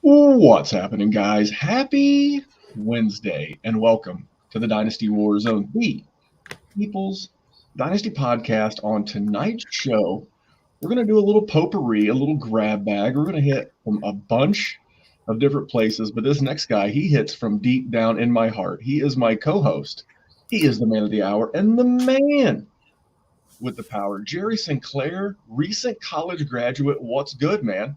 What's happening, guys? Happy Wednesday, and welcome to the Dynasty WarZone, the People's Dynasty podcast. On tonight's show, we're going to do a little potpourri, a little grab bag. We're going to hit from a bunch of different places, but this next guy, he hits from deep down in my heart. He is my co-host. He is the man of the hour and the man with the power. Jerry Sinclair, recent college graduate. What's good, man?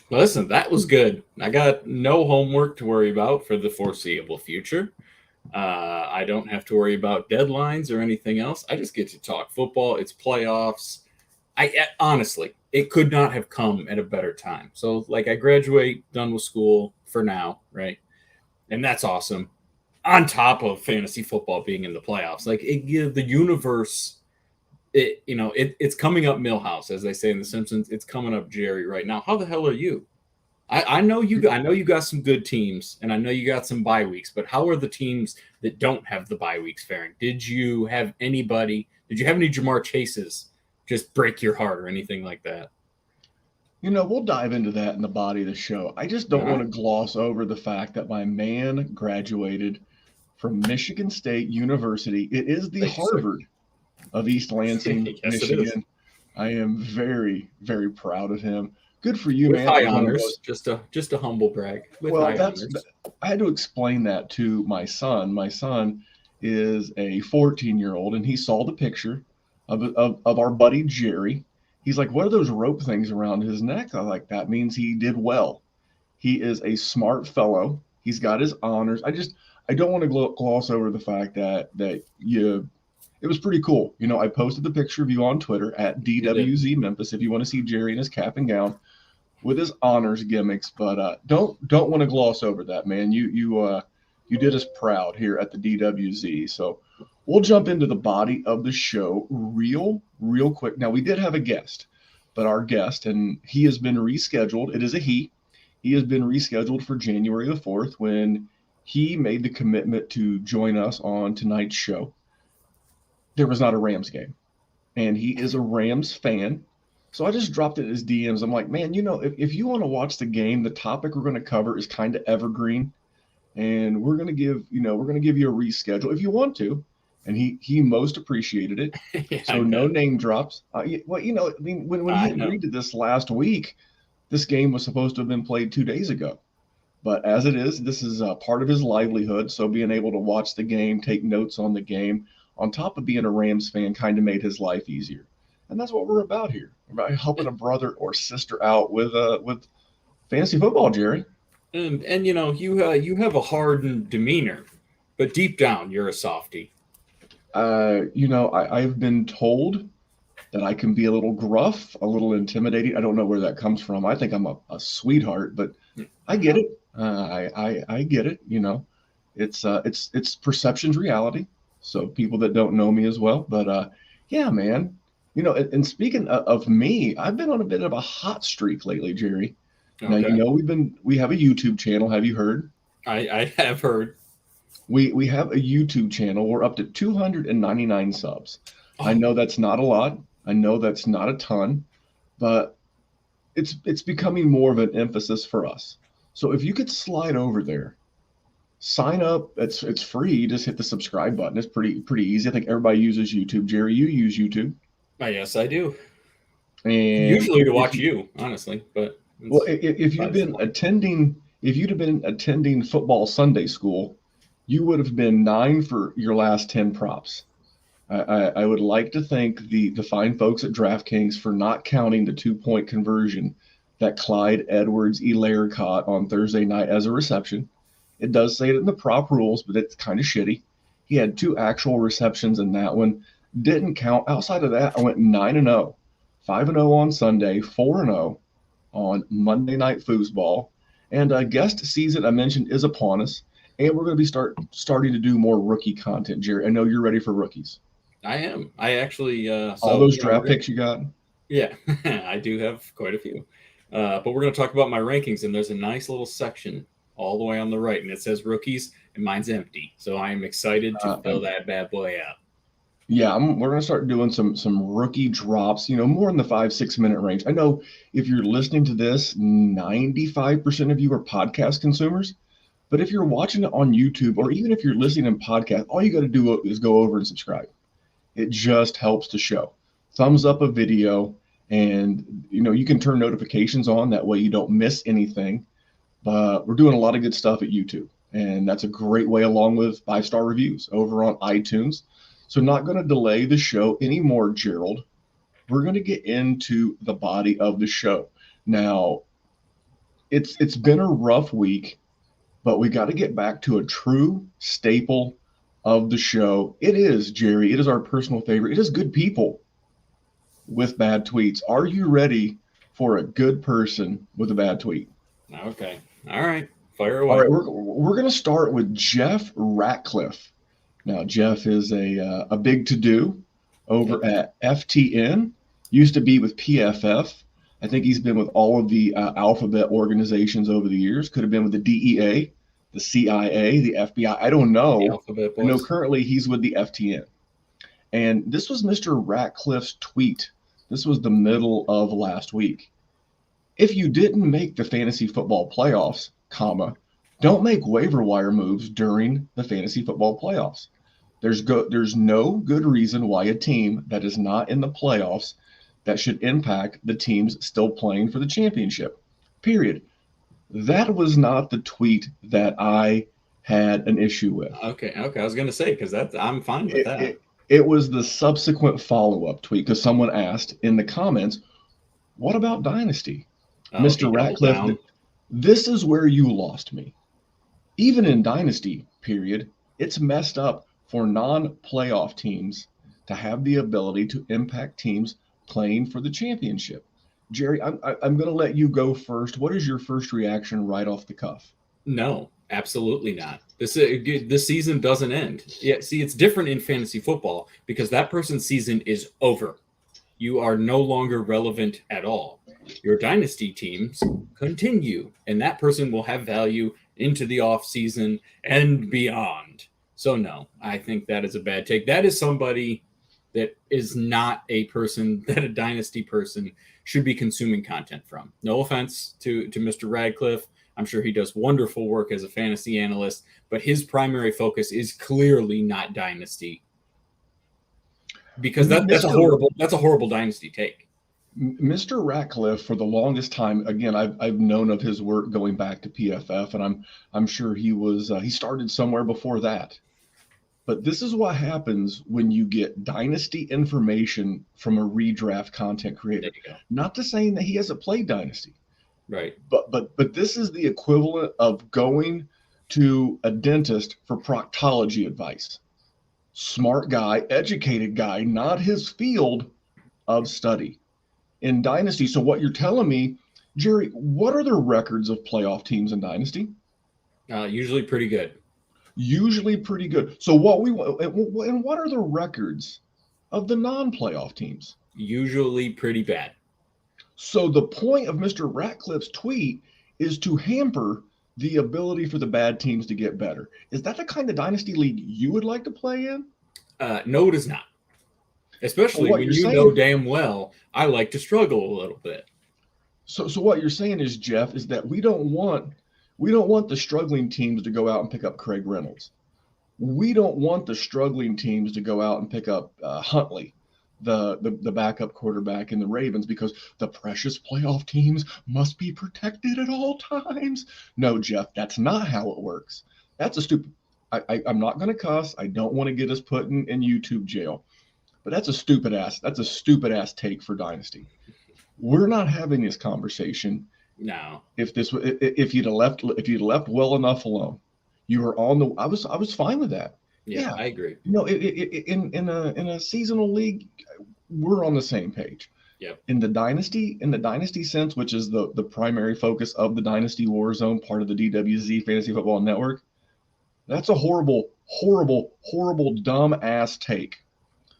Listen, that was good. I got no homework to worry about for the foreseeable future. I don't have to worry about deadlines or anything else. I just get to talk football. It's playoffs. Honestly, it could not have come at a better time. So, I graduate, done with school for now, right? And that's awesome. On top of fantasy football being in the playoffs, the universe. It's coming up Millhouse, as they say in The Simpsons. It's coming up Jerry right now. How the hell are you? I know you got some good teams, and I know you got some bye weeks. But how are the teams that don't have the bye weeks faring? Did you have any Jamar Chases just break your heart or anything like that? We'll dive into that in the body of the show. I just don't want to gloss over the fact that my man graduated from Michigan State University. It is the Harvard of East Lansing, Yes, Michigan. I am very, very proud of him. Good for you, with man. High honors, just a humble brag. I had to explain that to my son. My son is a 14-year-old, and he saw the picture of our buddy Jerry. He's like, "What are those rope things around his neck?" I like, that means he did well. He is a smart fellow. He's got his honors. I don't want to gloss over the fact that it was pretty cool. I posted the picture of you on Twitter at DWZ Memphis if you want to see Jerry in his cap and gown with his honors gimmicks. But don't want to gloss over that, man. You did us proud here at the DWZ. So we'll jump into the body of the show real quick. Now, we did have a guest, but our guest, and he has been rescheduled. It is a he. He has been rescheduled for January the 4th when he made the commitment to join us on tonight's show. There was not a Rams game, and he is a Rams fan. So I just dropped it in his DMs. I'm like, man, if you want to watch the game, the topic we're going to cover is kind of evergreen, and we're going to give you a reschedule if you want to. And he most appreciated it. Yeah, so no name drops. When he agreed to this last week, this game was supposed to have been played 2 days ago. But as it is, this is part of his livelihood. So being able to watch the game, take notes on the game, on top of being a Rams fan, kind of made his life easier. And that's what we're about here, about helping a brother or sister out with fantasy football, Jerry. And you have a hardened demeanor, but deep down you're a softie. I've been told that I can be a little gruff, a little intimidating. I don't know where that comes from. I think I'm a sweetheart, but I get it. I get it. It's perception's reality. So people that don't know me as well, but yeah, man. And speaking of me, I've been on a bit of a hot streak lately, Jerry. Okay. Now we have a YouTube channel. Have you heard? I have heard. We have a YouTube channel. We're up to 299 subs. Oh. I know that's not a lot. I know that's not a ton, but it's becoming more of an emphasis for us. So if you could slide over there, sign up. It's free. You just hit the subscribe button. It's pretty easy. I think everybody uses YouTube. Jerry, you use YouTube. Yes, I do. And usually to watch you, honestly. But if you'd been attending football Sunday school, you would have been 9 for your last 10 props. I would like to thank the fine folks at DraftKings for not counting the 2-point conversion that Clyde Edwards-Helaire caught on Thursday night as a reception. It does say it in the prop rules, but it's kind of shitty. He had 2 actual receptions in that one. Didn't count. Outside of that, I went 9-0, 5-0 on Sunday, 4-0 on Monday Night Foosball. And guest season, I mentioned, is upon us. And we're going to be starting to do more rookie content, Jerry. I know you're ready for rookies. I am. I actually all those draft picks you got? Yeah, I do have quite a few. But we're going to talk about my rankings, and there's a nice little section all the way on the right, and it says rookies, and mine's empty. So I am excited to fill that bad boy out. Yeah, we're gonna start doing some rookie drops, more in the 5-6 minute range. I know if you're listening to this, 95% of you are podcast consumers, but if you're watching it on YouTube or even if you're listening in podcast, all you got to do is go over and subscribe. It just helps the show. Thumbs up a video, and you can turn notifications on. That way you don't miss anything. But we're doing a lot of good stuff at YouTube, and that's a great way, along with 5-star reviews over on iTunes. So not going to delay the show anymore, Gerald. We're going to get into the body of the show. Now, it's been a rough week, but we got to get back to a true staple of the show. It is, Jerry. It is our personal favorite. It is good people with bad tweets. Are you ready for a good person with a bad tweet? Okay. All right. Fire away. All right. We're going to start with Jeff Ratcliffe. Now, Jeff is a big to-do over at FTN. Used to be with PFF. I think he's been with all of the alphabet organizations over the years. Could have been with the DEA, the CIA, the FBI. I don't know. The alphabet boys. I know currently he's with the FTN. And this was Mr. Ratcliffe's tweet. This was the middle of last week. If you didn't make the fantasy football playoffs, don't make waiver wire moves during the fantasy football playoffs. There's no good reason why a team that is not in the playoffs that should impact the teams still playing for the championship. Period. That was not the tweet that I had an issue with. Okay. I was going to say, because I'm fine with that. It was the subsequent follow-up tweet, because someone asked in the comments, what about Dynasty? Mr. Ratcliffe, this is where you lost me. Even in Dynasty, period, it's messed up for non-playoff teams to have the ability to impact teams playing for the championship. Jerry, I'm going to let you go first. What is your first reaction right off the cuff? No, absolutely not. This season doesn't end. Yeah, see, it's different in fantasy football because that person's season is over. You are no longer relevant at all. Your dynasty teams continue, and that person will have value into the off season and beyond. So no, I think that is a bad take. That is somebody that is not a person that a dynasty person should be consuming content from. No offense to Mr. Ratcliffe. I'm sure he does wonderful work as a fantasy analyst, but his primary focus is clearly not dynasty. Because that's a horrible dynasty take. Mr. Ratcliffe, for the longest time, again, I've known of his work going back to PFF, and I'm sure he started somewhere before that. But this is what happens when you get dynasty information from a redraft content creator. Not to saying that he hasn't played dynasty, right? But this is the equivalent of going to a dentist for proctology advice. Smart guy, educated guy, not his field of study in dynasty. So what you're telling me, Jerry, what are the records of playoff teams in dynasty? Usually pretty good. Usually pretty good. So what are the records of the non-playoff teams? Usually pretty bad. So the point of Mr. Ratcliffe's tweet is to hamper the ability for the bad teams to get better. Is that the kind of dynasty league you would like to play in? No, it is not. Especially when you know damn well I like to struggle a little bit. So what you're saying is, Jeff, is that we don't want the struggling teams to go out and pick up Craig Reynolds. We don't want the struggling teams to go out and pick up Huntley, the backup quarterback in the Ravens, because the precious playoff teams must be protected at all times. No, Jeff, that's not how it works. That's a stupid. I'm not going to cuss. I don't want to get us put in YouTube jail, but that's a stupid ass take for dynasty. We're not having this conversation. No. If you'd have left well enough alone, you were on the. I was fine with that. Yeah, I agree. In a seasonal league, we're on the same page. Yep. In the dynasty sense, which is the primary focus of the Dynasty WarZone, part of the DWZ Fantasy Football Network, that's a horrible, dumb ass take.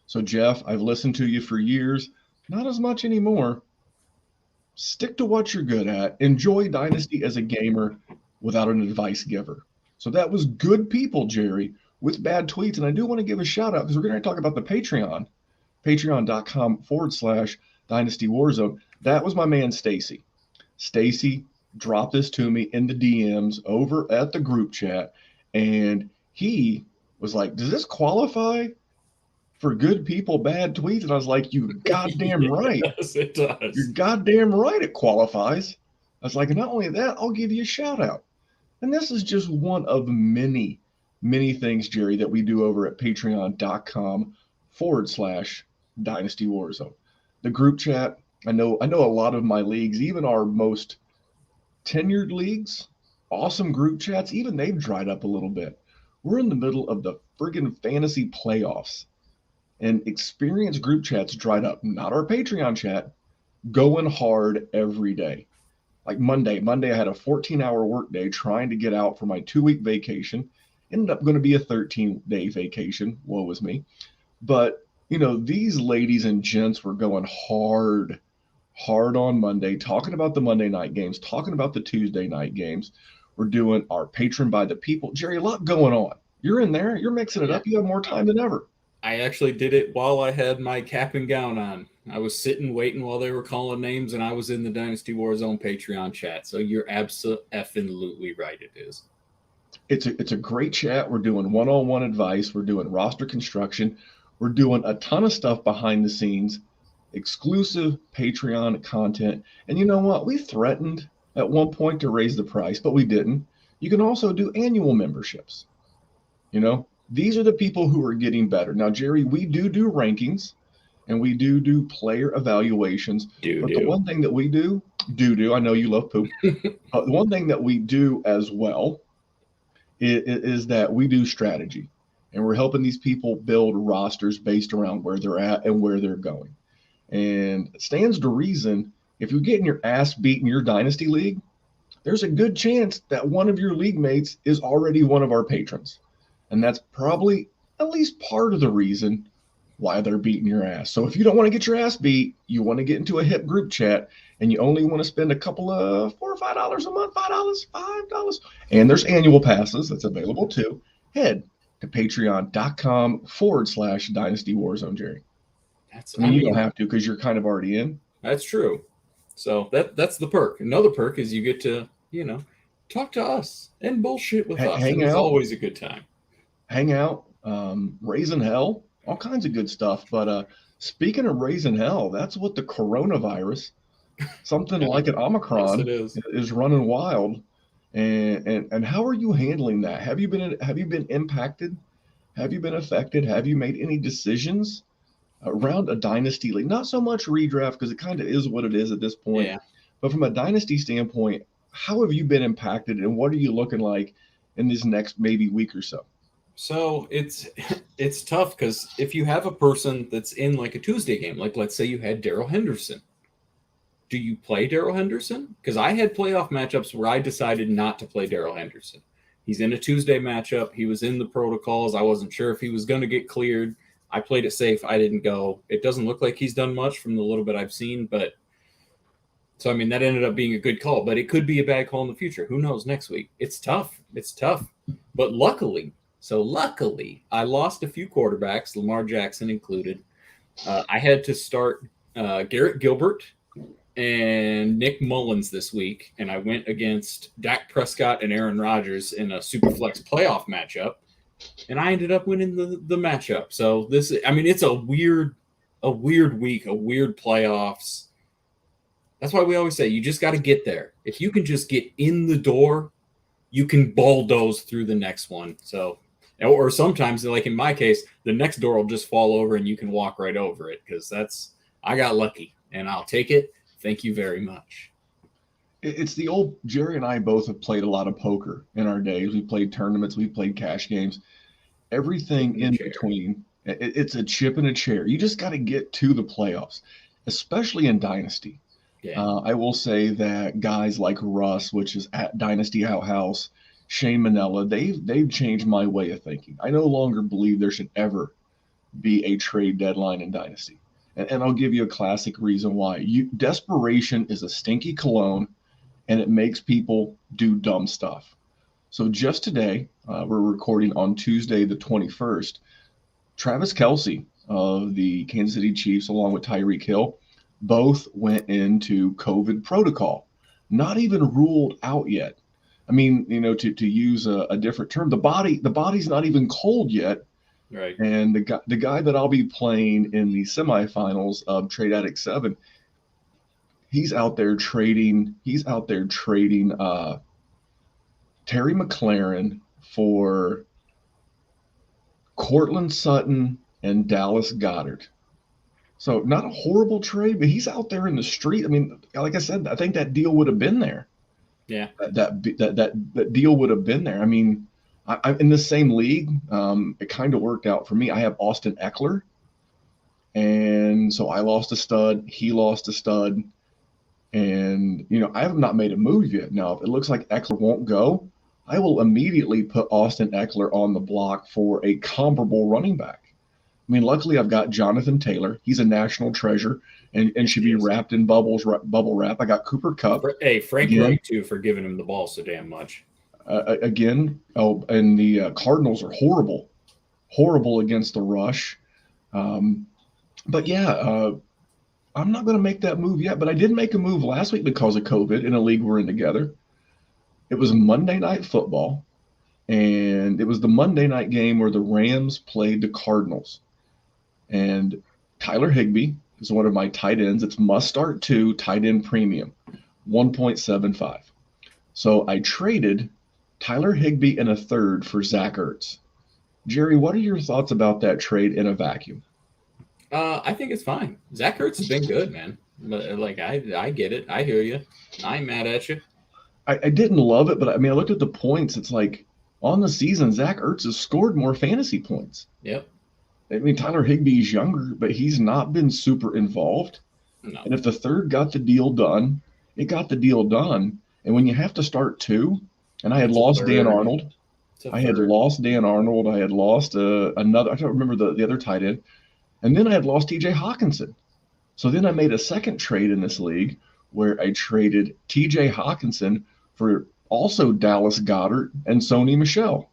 So Jeff, I've listened to you for years, not as much anymore. Stick to what you're good at. Enjoy Dynasty as a gamer without an advice giver. So that was good people, Jerry, with bad tweets. And I do want to give a shout out because we're going to talk about the Patreon, patreon.com/Dynasty Warzone. That was my man, Stacy. Stacy dropped this to me in the DMs over at the group chat. And he was like, does this qualify for good people, bad tweets? And I was like, you goddamn right. Yes, it does. You're goddamn right it qualifies. I was like, not only that, I'll give you a shout out. And this is just one of many, many things, Jerry, that we do over at patreon.com/Dynasty Warzone. The group chat, I know a lot of my leagues, even our most tenured leagues, awesome group chats, even they've dried up a little bit. We're in the middle of the friggin' fantasy playoffs, and experienced group chats dried up. Not our Patreon chat, going hard every day. Like Monday I had a 14-hour workday trying to get out for my 2-week vacation. Ended up going to be a 13-day vacation. Woe was me. But, these ladies and gents were going hard on Monday, talking about the Monday night games, talking about the Tuesday night games. We're doing our Patron by the People. Jerry, a lot going on. You're in there. You're mixing it up. You have more time than ever. I actually did it while I had my cap and gown on. I was sitting, waiting while they were calling names, and I was in the Dynasty Warzone Patreon chat. So you're absolutely right. It is. It's a great chat. We're doing one-on-one advice. We're doing roster construction. We're doing a ton of stuff behind the scenes, exclusive Patreon content. And you know what? We threatened at one point to raise the price, but we didn't. You can also do annual memberships. These are the people who are getting better. Now, Jerry, we do rankings, and we do player evaluations. The one thing that we do, I know you love poop. The one thing that we do as well is that we do strategy, and we're helping these people build rosters based around where they're at and where they're going. And it stands to reason, if you're getting your ass beat in your dynasty league, there's a good chance that one of your league mates is already one of our patrons. And that's probably at least part of the reason why they're beating your ass. So if you don't want to get your ass beat, you want to get into a hip group chat, and you only want to spend a couple of $4 or $5 a month, $5, and there's annual passes that's available too, head to patreon.com/Dynasty Warzone, Jerry. You don't have to because you're kind of already in. That's true. So that's the perk. Another perk is you get to, talk to us and bullshit with us. Hang out. It's always a good time. Hang out, raising hell, all kinds of good stuff. But speaking of raising hell, that's what the coronavirus, something like an Omicron, is running wild. And how are you handling that? Have you been impacted? Have you been affected? Have you made any decisions around a dynasty league? Not so much redraft, because it kind of is what it is at this point. Yeah. But from a dynasty standpoint, how have you been impacted, and what are you looking like in this next maybe week or so? So it's tough, because if you have a person that's in like a Tuesday game, like let's say you had Darrell Henderson, do you play Darrell Henderson? Because I had playoff matchups where I decided not to play Darrell Henderson. He's in a Tuesday matchup. He was in the protocols. I wasn't sure if he was going to get cleared. I played it safe. I didn't go. It doesn't look like he's done much from the little bit I've seen, but so, that ended up being a good call, but it could be a bad call in the future. Who knows next week? It's tough. But luckily, I lost a few quarterbacks, Lamar Jackson included. I had to start Garrett Gilbert and Nick Mullins this week, and I went against Dak Prescott and Aaron Rodgers in a Superflex playoff matchup, and I ended up winning the matchup. So it's a weird week, a weird playoffs. That's why we always say you just got to get there. If you can just get in the door, you can bulldoze through the next one. So, or sometimes, like in my case, the next door will just fall over and you can walk right over it, because I got lucky, and I'll take it. Thank you very much. It's the old Jerry and I both have played a lot of poker in our days. We played tournaments, we played cash games, everything in between. It's a chip and a chair. You just got to get to the playoffs, especially in Dynasty. Yeah. I will say that guys like Russ, which is at Dynasty Outhouse, Shane Manella, they've changed my way of thinking. I no longer believe there should ever be a trade deadline in Dynasty. And I'll give you a classic reason why. Desperation is a stinky cologne, and it makes people do dumb stuff. So just today, we're recording on Tuesday, the 21st. Travis Kelce of the Kansas City Chiefs, along with Tyreek Hill, both went into COVID protocol, not even ruled out yet. I mean, to use a different term, the body's not even cold yet. Right. And the guy that I'll be playing in the semifinals of Trade Addict 7, he's out there trading. Terry McLaurin for Cortland Sutton and Dallas Goedert. So not a horrible trade, but he's out there in the street. I mean, like I said, I think that deal would have been there. Yeah. That deal would have been there. I mean, I'm in the same league. It kind of worked out for me. I have Austin Eckler, and so I lost a stud. He lost a stud, and I have not made a move yet. Now, if it looks like Eckler won't go, I will immediately put Austin Eckler on the block for a comparable running back. I mean, luckily I've got Jonathan Taylor. He's a national treasure and should be wrapped in bubble wrap. I got Cooper Kupp. Hey, Frank Reich too for giving him the ball so damn much. And the Cardinals are horrible against the rush. But yeah, I'm not going to make that move yet. But I did make a move last week because of COVID in a league we're in together. It was Monday Night Football, and it was the Monday night game where the Rams played the Cardinals. And Tyler Higbee is one of my tight ends. It's must start 2 tight end premium, 1.75. So I traded Tyler Higbee and a third for Zach Ertz. Jerry, what are your thoughts about that trade in a vacuum? I think it's fine. Zach Ertz has been good, man. But I get it. I hear you. I ain't mad at you. I didn't love it, but I mean, I looked at the points. It's like on the season, Zach Ertz has scored more fantasy points. Yep. I mean, Tyler Higbee's younger, but he's not been super involved. No. And if the third got the deal done, it got the deal done. And when you have to start 2, and I had lost Dan Arnold. I had lost another. I don't remember the other tight end. And then I had lost TJ Hawkinson. So then I made a second trade in this league where I traded TJ Hawkinson for also Dallas Goedert and Sony Michel.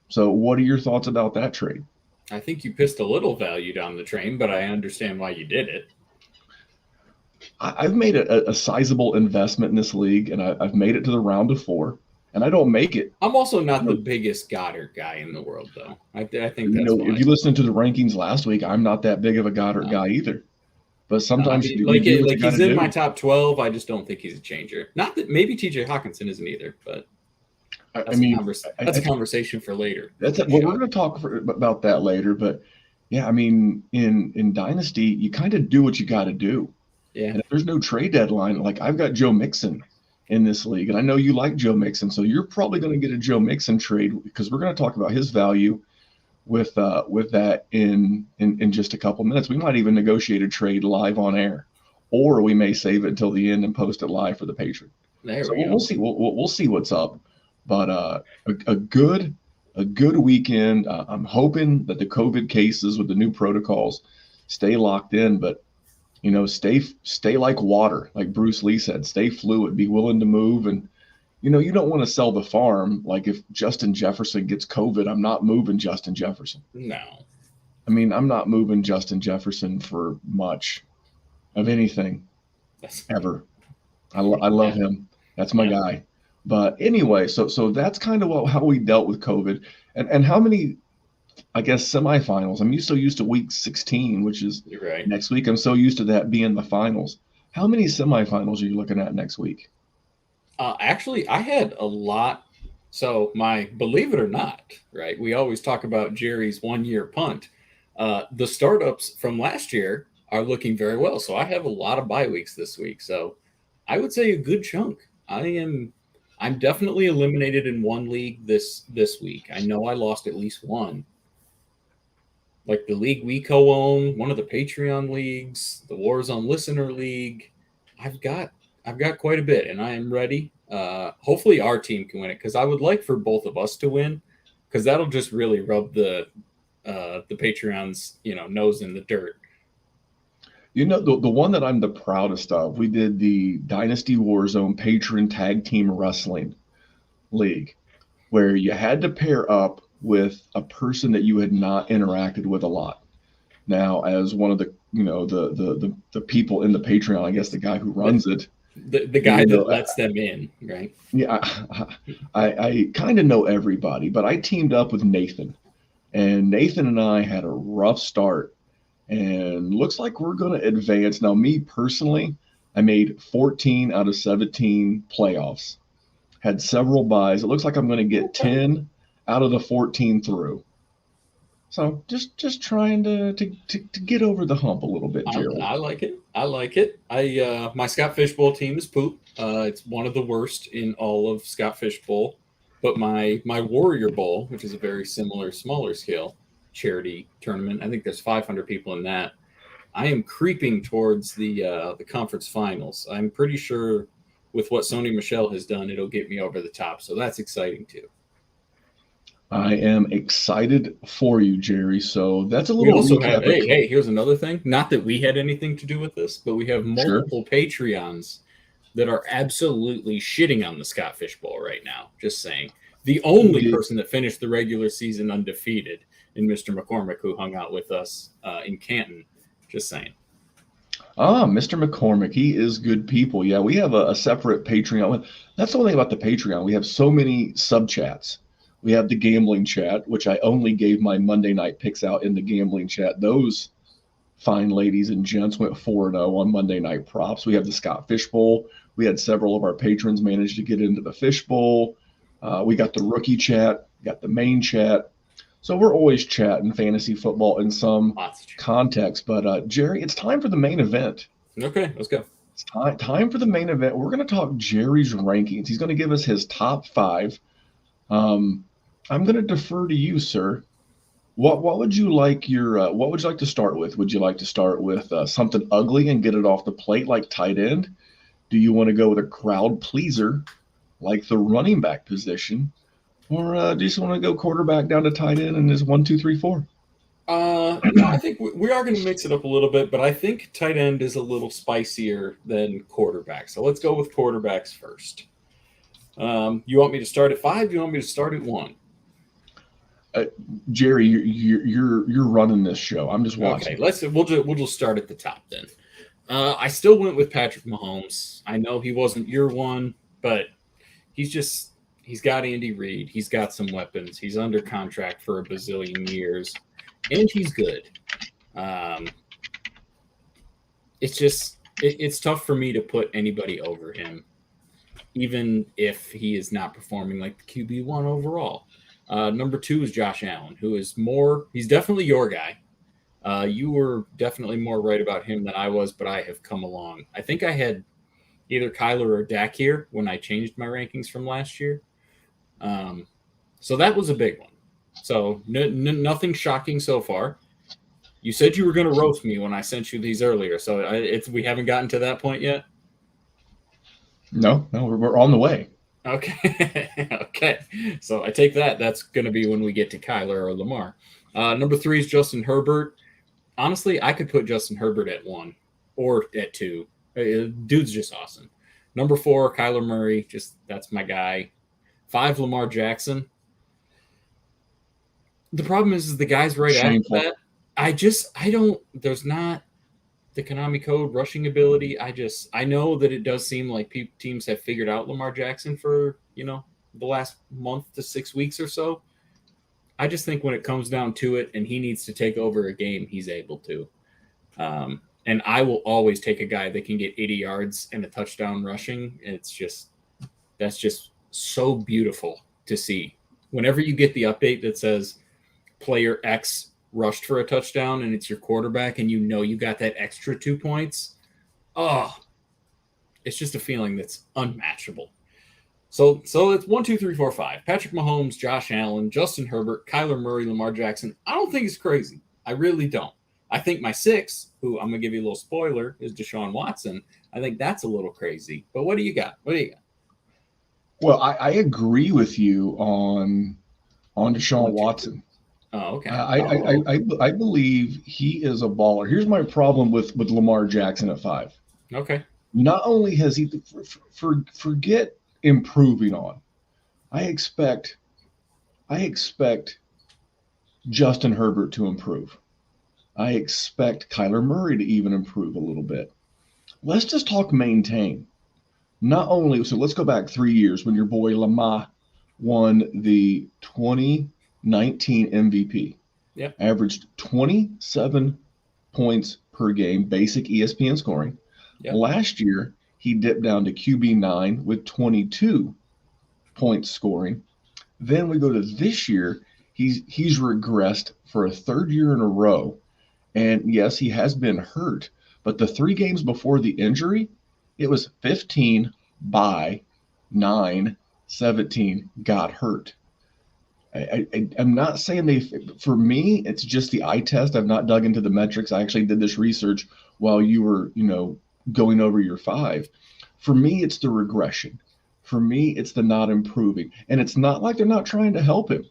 So what are your thoughts about that trade? I think you pissed a little value down the train, but I understand why you did it. I've made a sizable investment in this league, and I've made it to the round of 4, and I don't make it. I'm also not the biggest Goddard guy in the world, though. I think that's if you listened to the rankings last week, I'm not that big of a Goddard guy either. But sometimes he's in my top 12. I just don't think he's a changer. Not that maybe TJ Hawkinson isn't either, but that's a conversation for later. We're going to talk about that later. But yeah, I mean, in Dynasty, you kind of do what you got to do. Yeah. And if there's no trade deadline, like I've got Joe Mixon in this league, and I know you like Joe Mixon, so you're probably going to get a Joe Mixon trade because we're going to talk about his value with that in just a couple minutes. We might even negotiate a trade live on air, or we may save it until the end and post it live for the Patreon. We'll see. We'll see what's up. But a good weekend. I'm hoping that the COVID cases with the new protocols stay locked in, but stay like water, like Bruce Lee said. Stay fluid. Be willing to move, and you don't want to sell the farm. Like if Justin Jefferson gets COVID, I'm not moving Justin Jefferson. No. I mean, I'm not moving Justin Jefferson for much of anything ever. I love him. That's my guy. But anyway, so that's kind of how we dealt with COVID. And how many, I guess, semifinals? I'm so used to week 16, which is next week. I'm so used to that being the finals. How many semifinals are you looking at next week? Actually, I had a lot. So believe it or not, right? We always talk about Jerry's 1-year punt. The startups from last year are looking very well. So I have a lot of bye weeks this week. So I would say a good chunk. I'm definitely eliminated in one league this week. I know I lost at least one. Like the league we co-own, one of the Patreon leagues, the WarZone Listener League. I've got quite a bit, and I am ready. Hopefully our team can win it, because I would like for both of us to win, because that'll just really rub the Patreon's nose in the dirt. The one that I'm the proudest of, we did the Dynasty WarZone Patreon Tag Team Wrestling League. where you had to pair up with a person that you had not interacted with a lot. Now, as one of the the people in the Patreon, I guess the guy who runs it, the guy that lets them in, right? Yeah, I kind of know everybody, but I teamed up with Nathan, and Nathan and I had a rough start, and looks like we're going to advance. Now, me personally, I made 14 out of 17 playoffs, had several buys. It looks like I'm going to get 10 out of the 14 through. So just trying to get over the hump a little bit, Gerald. I like it. I like it. My Scott Fishbowl team is poop. It's one of the worst in all of Scott Fishbowl. But my Warrior Bowl, which is a very similar, smaller scale charity tournament, I think there's 500 people in that. I am creeping towards the conference finals. I'm pretty sure with what Sony Michel has done, it'll get me over the top. So that's exciting too. I am excited for you, Jerry. So that's a little. We also have. Hey, here's another thing. Not that we had anything to do with this, but we have multiple Patreons that are absolutely shitting on the Scott Fishbowl right now. Just saying. The only person that finished the regular season undefeated in Mr. McCormick, who hung out with us in Canton. Just saying. Mr. McCormick, he is good people. Yeah, we have a separate Patreon. That's the one thing about the Patreon. We have so many sub chats. We have the gambling chat, which I only gave my Monday night picks out in the gambling chat. Those fine ladies and gents went 4-0 on Monday night props. We have the Scott Fishbowl. We had several of our patrons manage to get into the Fishbowl. We got the rookie chat, got the main chat. So we're always chatting fantasy football in some context. But, Jerry, it's time for the main event. Okay, let's go. It's time for the main event. We're going to talk Jerry's rankings. He's going to give us his top 5. I'm going to defer to you, sir. What would you like what would you like to start with? Would you like to start with something ugly and get it off the plate like tight end? Do you want to go with a crowd pleaser like the running back position? Or do you just want to go quarterback down to tight end and is 1, 2, 3, 4? No, I think we are going to mix it up a little bit, but I think tight end is a little spicier than quarterback. So let's go with quarterbacks first. You want me to start at 5? You want me to start at 1? Jerry, you're running this show. I'm just watching. Okay, we'll just start at the top then. I still went with Patrick Mahomes. I know he wasn't your one, but he's got Andy Reid. He's got some weapons. He's under contract for a bazillion years, and he's good. It's tough for me to put anybody over him, even if he is not performing like the QB1 overall. Number 2 is Josh Allen, who is he's definitely your guy. You were definitely more right about him than I was, but I have come along. I think I had either Kyler or Dak here when I changed my rankings from last year. So that was a big one. So nothing shocking so far. You said you were going to roast me when I sent you these earlier, so we haven't gotten to that point yet? No, we're on the way. Okay. Okay. So I take that. That's going to be when we get to Kyler or Lamar. Number 3 is Justin Herbert. Honestly, I could put Justin Herbert at 1 or at 2. Dude's just awesome. Number 4, Kyler Murray. That's my guy. 5, Lamar Jackson. The problem is the guys right after that. There's not the Konami code rushing ability. I know that it does seem like teams have figured out Lamar Jackson for, the last month to 6 weeks or so. I just think when it comes down to it and he needs to take over a game, he's able to. And I will always take a guy that can get 80 yards and a touchdown rushing. That's just so beautiful to see. Whenever you get the update that says player X rushed for a touchdown and it's your quarterback and you got that extra 2 points, it's just a feeling that's unmatchable. So it's 1, 2, 3, 4, 5. Patrick Mahomes, Josh Allen, Justin Herbert, Kyler Murray, Lamar Jackson. I don't think it's crazy. I really don't. I think my 6, who I'm going to give you a little spoiler, is Desean Watson. I think that's a little crazy. But what do you got? Well, I agree with you on Desean Watson. Oh, okay. I believe he is a baller. Here's my problem with Lamar Jackson at 5. Okay. Not only has he forget improving on, I expect I expect Justin Herbert to improve. I expect Kyler Murray to even improve a little bit. Let's just talk maintain. Not only, so let's go back 3 years when your boy Lamar won the 2019 MVP, Yep. averaged 27 points per game, basic ESPN scoring. Yep. Last year, he dipped down to QB9 with 22 points scoring. Then we go to this year, he's regressed for a third year in a row. And yes, he has been hurt, but the 3 games before the injury, it was 15 by 9, 17 got hurt. I'm not saying for me, it's just the eye test. I've not dug into the metrics. I actually did this research while you were, going over your 5. For me, it's the regression. For me, it's the not improving. And it's not like they're not trying to help him.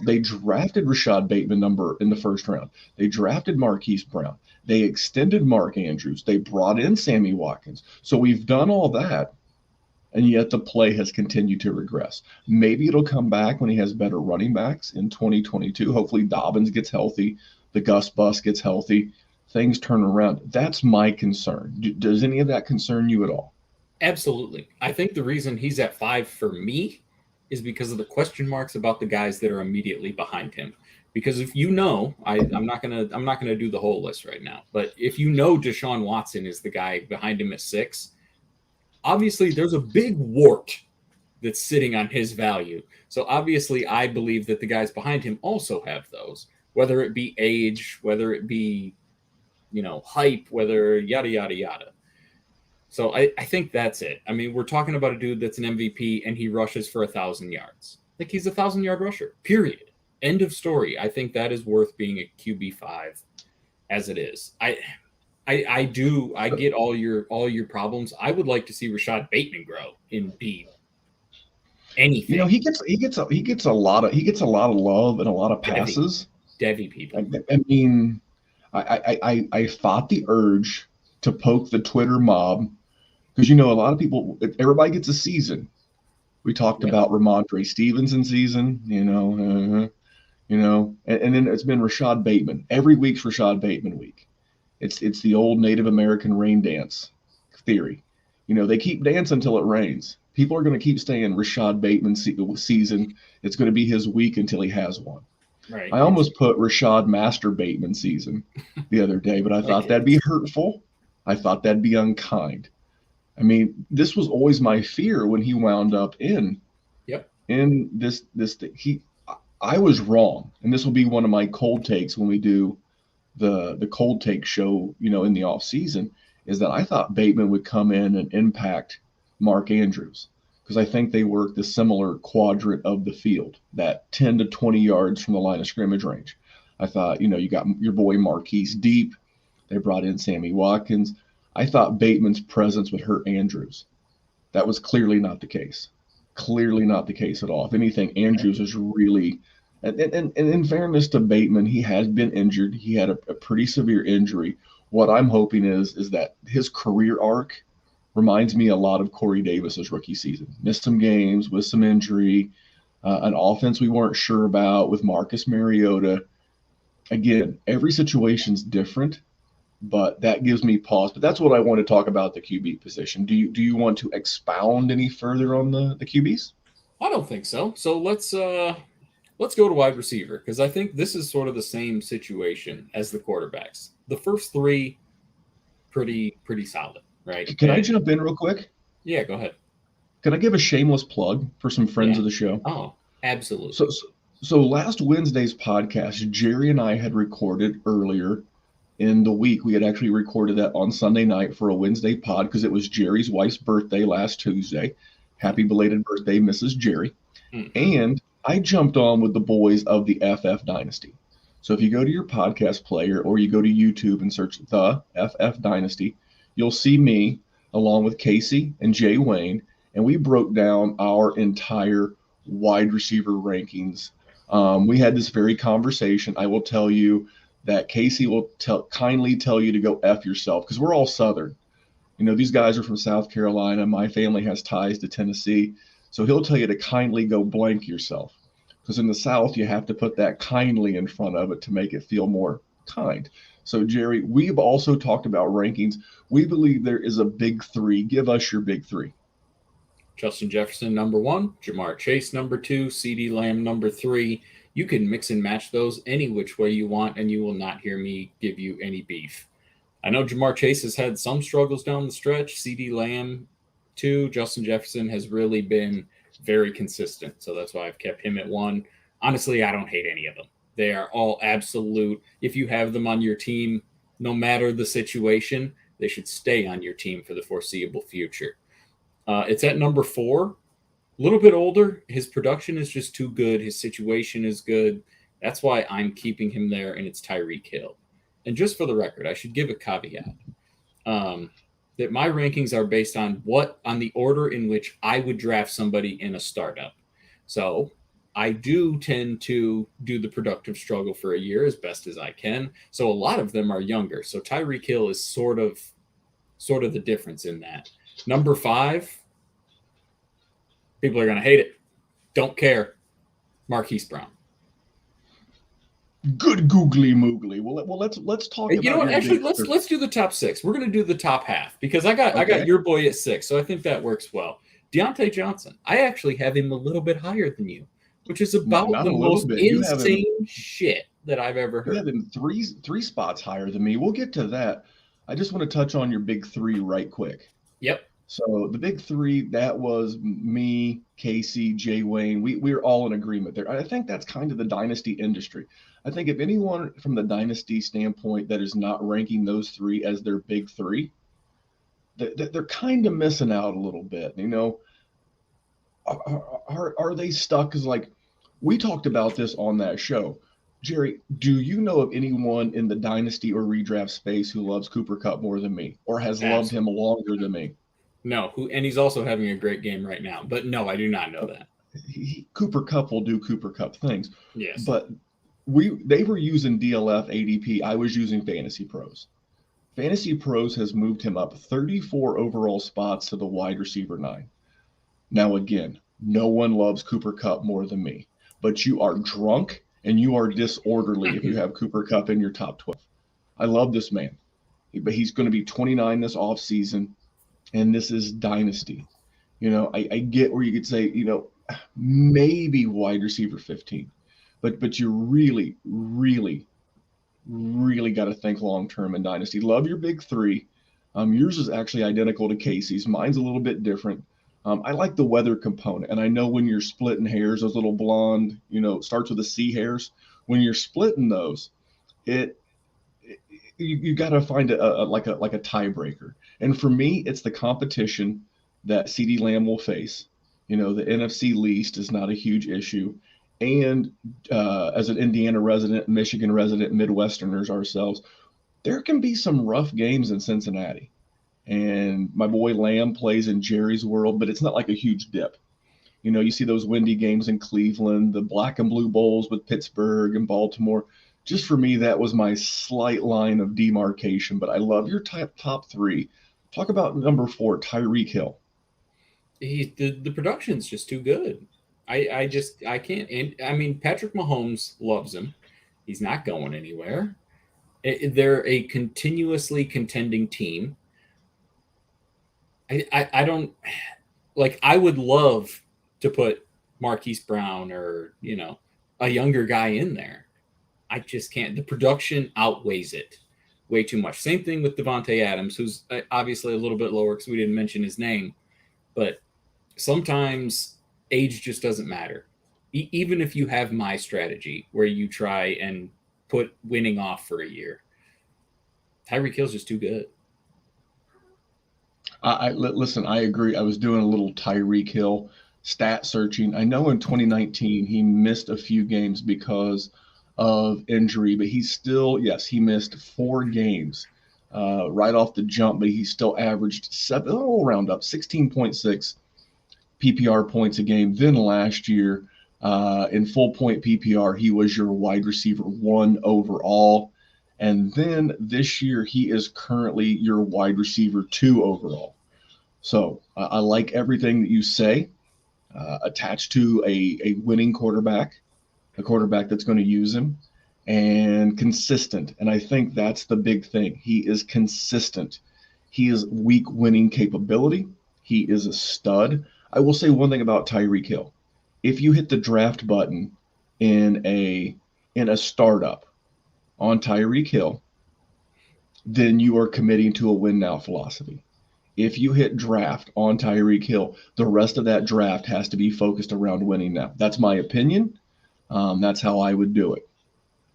They drafted Rashad Bateman in the first round. They drafted Marquise Brown. They extended Mark Andrews. They brought in Sammy Watkins. So we've done all that, and yet the play has continued to regress. Maybe it'll come back when he has better running backs in 2022. Hopefully Dobbins gets healthy. The Gus Bus gets healthy. Things turn around. That's my concern. Does any of that concern you at all? Absolutely. I think the reason he's at 5 for me is because of the question marks about the guys that are immediately behind him. Because if I'm not gonna do the whole list right now, but if Desean Watson is the guy behind him at 6, obviously there's a big wart that's sitting on his value. So obviously I believe that the guys behind him also have those, whether it be age, whether it be, hype, whether yada, yada, yada. So I think that's it. I mean, we're talking about a dude that's an MVP and he rushes for 1,000 yards. Like, he's a 1,000-yard rusher, period. End of story. I think that is worth being a QB5 as it is. I get all your problems. I would like to see Rashad Bateman grow and be anything. He gets a lot of love and a lot of passes. Devy people. I mean, I fought the urge to poke the Twitter mob because a lot of people. Everybody gets a season. We talked about Ramondre Stevenson season. And then it's been Rashad Bateman. Every week's Rashad Bateman week. It's the old Native American rain dance theory. They keep dancing until it rains. People are going to keep saying Rashad Bateman season. It's going to be his week until he has one. Right. I almost put Rashad Master Bateman season the other day, but I thought that'd be hurtful. I thought that'd be unkind. I mean, this was always my fear when he wound up in this thing. I was wrong, and this will be one of my cold takes when we do the cold take show, in the off season, is that I thought Bateman would come in and impact Mark Andrews because I think they work the similar quadrant of the field, that 10 to 20 yards from the line of scrimmage range. I thought, you got your boy Marquise deep. They brought in Sammy Watkins. I thought Bateman's presence would hurt Andrews. That was clearly not the case. Clearly not the case at all. If anything, Andrews is really, and in fairness to Bateman, he has been injured. He had a pretty severe injury. What I'm hoping is that his career arc reminds me a lot of Corey Davis's rookie season. Missed some games with some injury, an offense we weren't sure about with Marcus Mariota. Again, every situation's different, but that gives me pause. But that's what I want to talk about the QB position. Do you want to expound any further on the QBs? I don't think so. So let's go to wide receiver, because I think this is sort of the same situation as the quarterbacks. The first 3, pretty solid, right? Can I jump in real quick? Yeah, go ahead. Can I give a shameless plug for some friends of the show? Oh, absolutely. So last Wednesday's podcast, Jerry and I had recorded earlier in the week. We had actually recorded that on Sunday night for a Wednesday pod because it was Jerry's wife's birthday last Tuesday. Happy belated birthday, Mrs. Jerry. Mm-hmm. And I jumped on with the boys of the FF Dynasty. So if you go to your podcast player or you go to YouTube and search the FF Dynasty, you'll see me along with Casey and Jay Wayne, and we broke down our entire wide receiver rankings. We had this very conversation. I will tell you that Casey will kindly tell you to go F yourself because we're all Southern. These guys are from South Carolina. My family has ties to Tennessee. So he'll tell you to kindly go blank yourself because in the South, you have to put that kindly in front of it to make it feel more kind. So, Jerry, we've also talked about rankings. We believe there is a big three. Give us your big three. Justin Jefferson, number 1, Jamar Chase, number 2, CeeDee Lamb, number 3. You can mix and match those any which way you want, and you will not hear me give you any beef. I know Jamar Chase has had some struggles down the stretch. CeeDee Lamb, 2. Justin Jefferson has really been very consistent, so that's why I've kept him at 1. Honestly, I don't hate any of them. They are all absolute. If you have them on your team, no matter the situation, they should stay on your team for the foreseeable future. It's at number 4. A little bit older. His production is just too good. His situation is good. That's why I'm keeping him there, and it's Tyreek Hill. And just for the record, I should give a caveat that my rankings are based on the order in which I would draft somebody in a startup. So I do tend to do the productive struggle for a year as best as I can. So a lot of them are younger. So Tyreek Hill is sort of the difference in that. Number 5, people are going to hate it. Don't care. Marquise Brown. Good googly moogly. Well, let's talk. You know what? Actually, let's do the top 6. We're going to do the top half because I got your boy at 6, so I think that works well. Deontay Johnson. I actually have him a little bit higher than you, which is about the most insane shit that I've ever heard. You have him three spots higher than me. We'll get to that. I just want to touch on your big 3 right quick. Yep. So the big 3, that was me, Casey, Jay Wayne. We're all in agreement there. I think that's kind of the dynasty industry. I think if anyone from the dynasty standpoint that is not ranking those 3 as their big 3, they're kind of missing out a little bit. You know, are they stuck? Because like we talked about this on that show. Jerry, do you know of anyone in the dynasty or redraft space who loves Cooper Kupp more than me or has loved him longer than me? No, and he's also having a great game right now. But no, I do not know that. Cooper Kupp will do Cooper Kupp things. Yes. But they were using DLF ADP. I was using Fantasy Pros. Fantasy Pros has moved him up 34 overall spots to the wide receiver 9. Now, again, no one loves Cooper Kupp more than me. But you are drunk and you are disorderly if you have Cooper Kupp in your top 12. I love this man. But he's going to be 29 this offseason. And this is dynasty. You know, I get where you could say, you know, maybe wide receiver 15. But you really, really, really got to think long-term in dynasty. Love your big 3. Yours is actually identical to Casey's. Mine's a little bit different. I like the weather component. And I know when you're splitting hairs, those little blonde, you know, starts with the C hairs. When you're splitting those, you got to find a tiebreaker. And for me, it's the competition that CeeDee Lamb will face. You know, the NFC least is not a huge issue. And as an Indiana resident, Michigan resident, Midwesterners ourselves, there can be some rough games in Cincinnati. And my boy Lamb plays in Jerry's world, but it's not like a huge dip. You know, you see those windy games in Cleveland, the black and blue bowls with Pittsburgh and Baltimore. Just for me, that was my slight line of demarcation. But I love your top 3. Talk about number 4, Tyreek Hill. The production's just too good. I can't. And I mean, Patrick Mahomes loves him. He's not going anywhere. They're a continuously contending team. I don't like. I would love to put Marquise Brown or, you know, a younger guy in there. I just can't. The production outweighs it way too much. Same thing with Devontae Adams, who's obviously a little bit lower because we didn't mention his name. But sometimes age just doesn't matter. Even if you have my strategy where you try and put winning off for a year, Tyreek Hill's just too good. Listen, I agree. I was doing a little Tyreek Hill stat searching. I know in 2019 he missed a few games because of injury, but he's still, yes, he missed 4 games right off the jump, but he still averaged 16.6 PPR points a game. Then last year in full point PPR, he was your wide receiver 1 overall. And then this year, he is currently your wide receiver 2 overall. So I like everything that you say attached to a winning quarterback. a quarterback that's going to use him, and consistent. And I think that's the big thing. He is consistent. He is weak winning capability. He is a stud. I will say one thing about Tyreek Hill. If you hit the draft button in a startup on Tyreek Hill, then you are committing to a win now philosophy. If you hit draft on Tyreek Hill, the rest of that draft has to be focused around winning now. That's my opinion. That's how I would do it.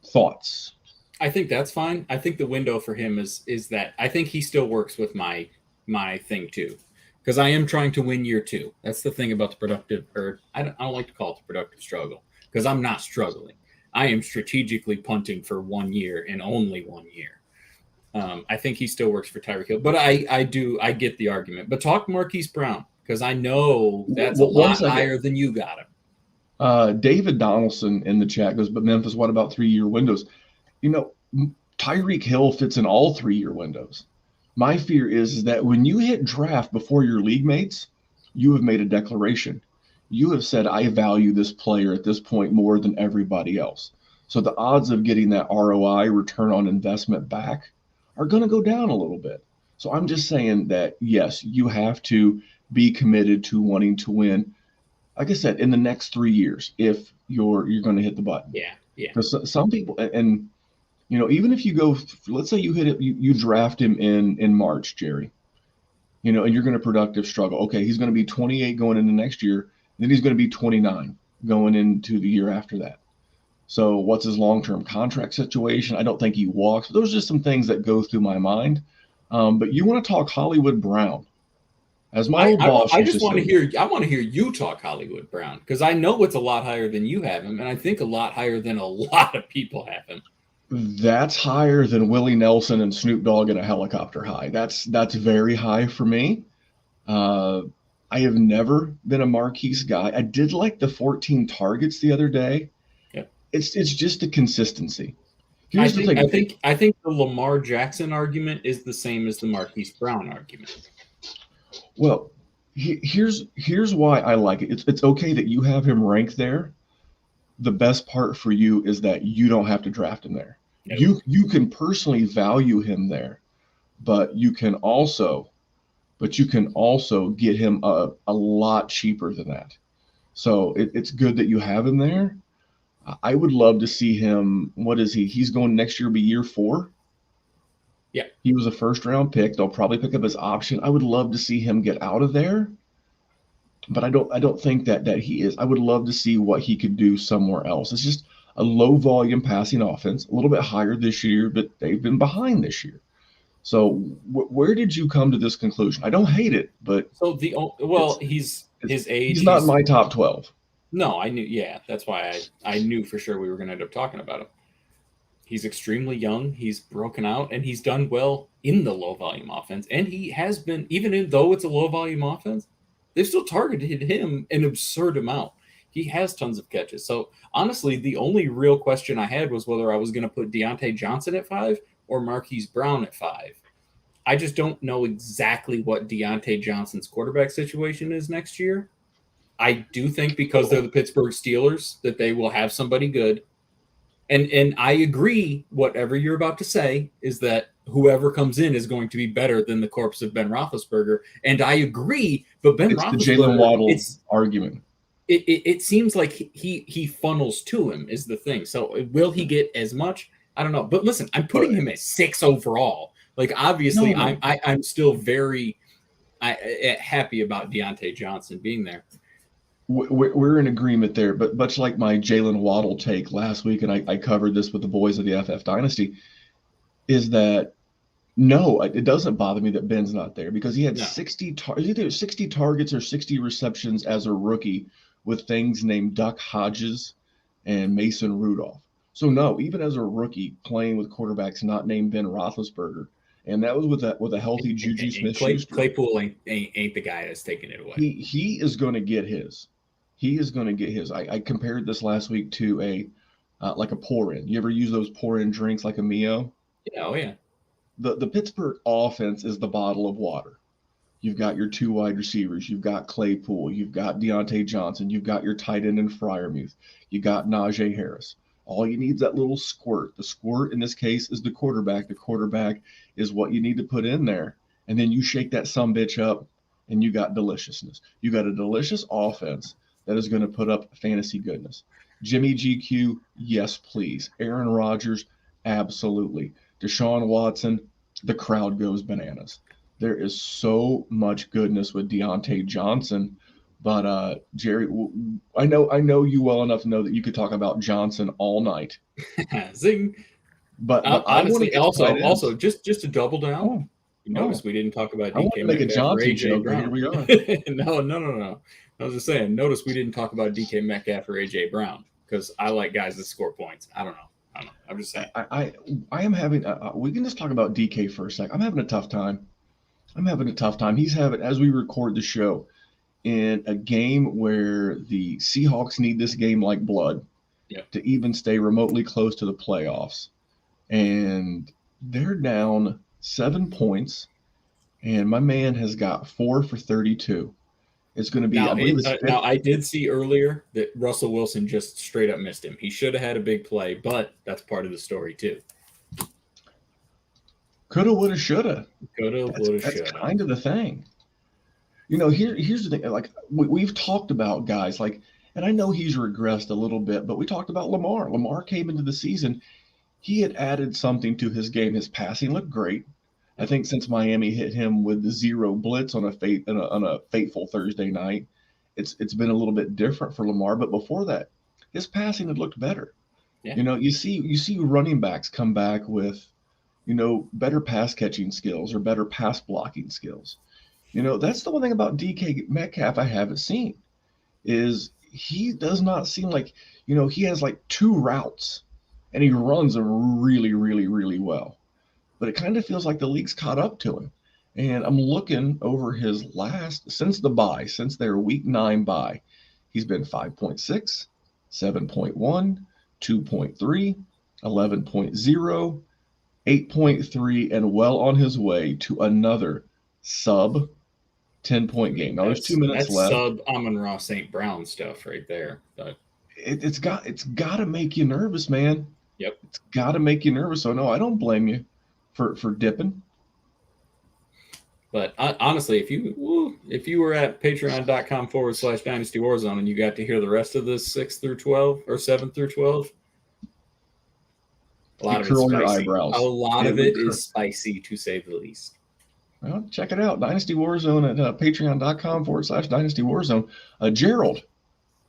Thoughts? I think that's fine. I think the window for him is that I think he still works with my thing too, because I am trying to win year 2. That's the thing about the productive, or I don't like to call it the productive struggle, because I'm not struggling. I am strategically punting for 1 year and only 1 year. I think he still works for Tyreek Hill, but I get the argument. But talk Marquise Brown, because I know that's a lot higher than you got him. David Donaldson in the chat goes, but Memphis, what about 3-year windows? You know, Tyreek Hill fits in all 3-year windows. My fear is that when you hit draft before your league mates, you have made a declaration. You have said, I value this player at this point more than everybody else. So the odds of getting that ROI, return on investment, back are going to go down a little bit. So I'm just saying that, yes, you have to be committed to wanting to win. Like I said, in the next 3 years, if you're going to hit the button. Yeah. Because some people, and you know, even if you go, let's say you hit it, you draft him in March, Jerry, you know, and you're going to productive struggle. Okay, he's going to be 28 going into next year. Then he's going to be 29 going into the year after that. So what's his long-term contract situation? I don't think he walks. Those are just some things that go through my mind. But you want to talk Hollywood Brown. As my old boss I used just to want to say, hear. I want to hear you talk Hollywood Brown, because I know it's a lot higher than you have him, and I think a lot higher than a lot of people have him. That's higher than Willie Nelson and Snoop Dogg in a helicopter high. That's very high for me. I have never been a Marquise guy. I did like the 14 targets the other day. Yep. It's just the consistency. Here's the thing. I think the Lamar Jackson argument is the same as the Marquise Brown argument. Well, here's why I like it. It's okay that you have him ranked there. The best part for you is that you don't have to draft him there. Nope. You can personally value him there, but you can also get him a lot cheaper than that. So it's good that you have him there. I would love to see him. What is he? He's going next year, be year 4. Yeah. He was a first-round pick. They'll probably pick up his option. I would love to see him get out of there. But I don't think that he is. I would love to see what he could do somewhere else. It's just a low volume passing offense, a little bit higher this year, but they've been behind this year. So where did you come to this conclusion? I don't hate it, but so his age. He's not in my top 12. No, I knew. Yeah, that's why I knew for sure we were going to end up talking about him. He's extremely young. He's broken out, and he's done well in the low volume offense. And he has been, even though it's a low volume offense, they've still targeted him an absurd amount. He has tons of catches. So honestly, the only real question I had was whether I was going to put Deontay Johnson at 5 or Marquise Brown at 5. I just don't know exactly what Deontay Johnson's quarterback situation is next year. I do think because they're the Pittsburgh Steelers that they will have somebody good. And I agree, whatever you're about to say, is that whoever comes in is going to be better than the corpse of Ben Roethlisberger. And I agree, but Ben Roethlisberger... It's the Jalen Waddle argument. It seems like he funnels to him is the thing. So will he get as much? I don't know. But listen, I'm putting him at 6 overall. Like, obviously, no. I'm still very happy about Deontay Johnson being there. We're in agreement there, but much like my Jalen Waddle take last week, and I covered this with the boys of the FF Dynasty, is that no, it doesn't bother me that Ben's not there, because he had 60 either 60 targets or 60 receptions as a rookie with things named Duck Hodges and Mason Rudolph. So no, even as a rookie playing with quarterbacks not named Ben Roethlisberger, and that was with a healthy Juju Smith-Schuster. Claypool ain't the guy that's taking it away. He is going to get his. He is going to get his. I compared this last week to a pour-in. You ever use those pour-in drinks like a Mio? Yeah, oh yeah. The Pittsburgh offense is the bottle of water. You've got your 2 wide receivers. You've got Claypool. You've got Deontay Johnson. You've got your tight end in Freiermuth. You got Najee Harris. All you need is that little squirt. The squirt in this case is the quarterback. The quarterback is what you need to put in there. And then you shake that sumbitch up and you got deliciousness. You got a delicious offense that is going to put up fantasy goodness. Jimmy GQ, yes, please. Aaron Rodgers, absolutely. Deshaun Watson, the crowd goes bananas. There is so much goodness with Deontay Johnson. But Jerry, I know you well enough to know that you could talk about Johnson all night. Zing. But honestly, also just to double down, notice we didn't talk about DK Metcalf or AJ joke, Brown. Here we are. No. I was just saying. Notice we didn't talk about DK Metcalf or AJ Brown because I like guys that score points. I don't know. I'm just saying. I am having. We can just talk about DK for a sec. I'm having a tough time. He's having, as we record the show, in a game where the Seahawks need this game like blood to even stay remotely close to the playoffs. And they're down 7 points, and my man has got 4 for 32. It's going to be, now, I did see earlier that Russell Wilson just straight up missed him. He should have had a big play, but that's part of the story too. Coulda, woulda, shoulda. Coulda, woulda, shoulda. That's kind of the thing. Here's the thing. Like we've talked about guys like, and I know he's regressed a little bit, but we talked about Lamar. Lamar came into the season. He had added something to his game. His passing looked great. I think since Miami hit him with the zero blitz on a fateful Thursday night, it's been a little bit different for Lamar. But before that, his passing had looked better. Yeah. You see running backs come back with, better pass catching skills or better pass blocking skills. That's the one thing about DK Metcalf I haven't seen is he does not seem like, he has like 2 routes and he runs them really, really, really well. But it kind of feels like the league's caught up to him. And I'm looking over his since their week 9 bye, he's been 5.6, 7.1, 2.3, 11.0, 8.3, and well on his way to another sub 10-point game. Now there's 2 minutes left. Sub Amon-Ra St. Brown stuff right there. But it's got to make you nervous, man. Yep. It's got to make you nervous. So no, I don't blame you for dipping. But honestly, if you were at patreon.com/Dynasty Warzone and you got to hear the rest of this 6 through 12 or 7 through 12, a lot of it's spicy. A lot of it is spicy, to say the least. Well, check it out. Dynasty Warzone at patreon.com/Dynasty Warzone. Gerald,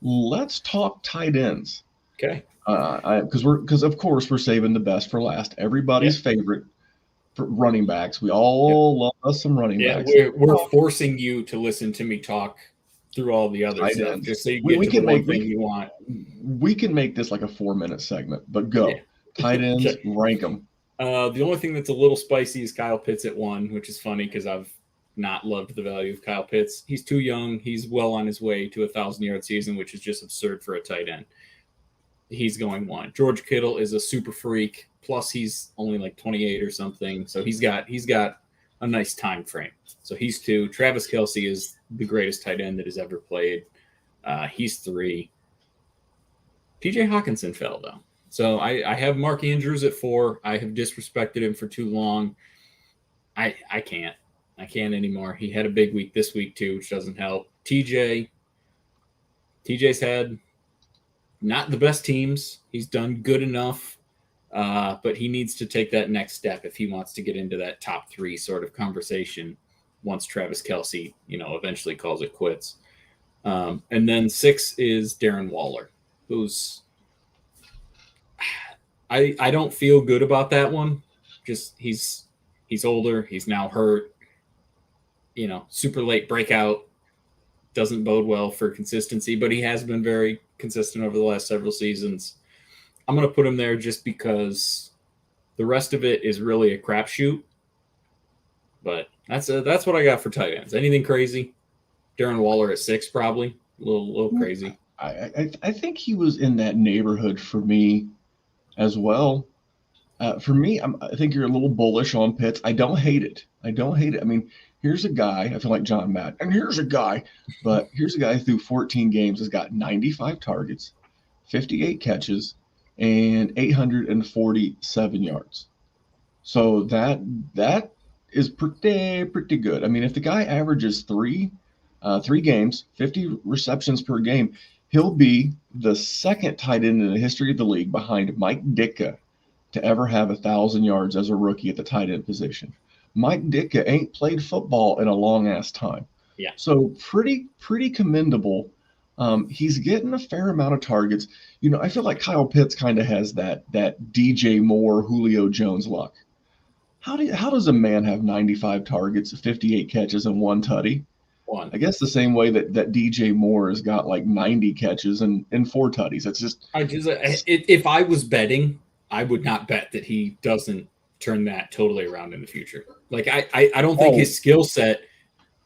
let's talk tight ends. Okay. Because of course we're saving the best for last. Everybody's favorite for running backs. We all love us some running backs. We're forcing you to listen to me talk through all the other stuff, just so you get to the one thing you want. We can make this like a 4-minute segment, but go. Yeah. Tight ends, rank them. The only thing that's a little spicy is Kyle Pitts at 1, which is funny because I've not loved the value of Kyle Pitts. He's too young. He's well on his way to a 1,000-yard season, which is just absurd for a tight end. He's going 1. George Kittle is a super freak. Plus, he's only like 28 or something, so he's got a nice time frame. So he's 2. Travis Kelce is the greatest tight end that has ever played. He's 3. TJ Hawkinson fell though. So I have Mark Andrews at 4. I have disrespected him for too long. I can't anymore. He had a big week this week too, which doesn't help. TJ's had not the best teams. He's done good enough, but he needs to take that next step if he wants to get into that top 3 sort of conversation once Travis Kelce, eventually calls it quits. And then 6 is Darren Waller, who's I don't feel good about that one. Just he's older. He's now hurt. Super late breakout. Doesn't bode well for consistency, but he has been very consistent over the last several seasons. I'm going to put him there just because the rest of it is really a crapshoot. But that's what I got for tight ends. Anything crazy? Darren Waller at 6, probably a little crazy. I think he was in that neighborhood for me as well. For me, I think you're a little bullish on Pitts. I don't hate it. I mean, here's a guy, I feel like John Madden, and here's a guy, but here's a guy through 14 games has got 95 targets, 58 catches, and 847 yards. So that is pretty good. I mean, if the guy averages three games, 50 receptions per game, he'll be the second tight end in the history of the league behind Mike Ditka to ever have 1,000 yards as a rookie at the tight end position. Mike Ditka ain't played football in a long ass time. Yeah. So pretty commendable. He's getting a fair amount of targets. You know, I feel like Kyle Pitts kind of has that DJ Moore, Julio Jones luck. How does a man have 95 targets, 58 catches, and one tutty? One. I guess the same way that DJ Moore has got like 90 catches and 4 tutties. It's just if I was betting, I would not bet that he doesn't turn that totally around in the future. Like I don't think his skill set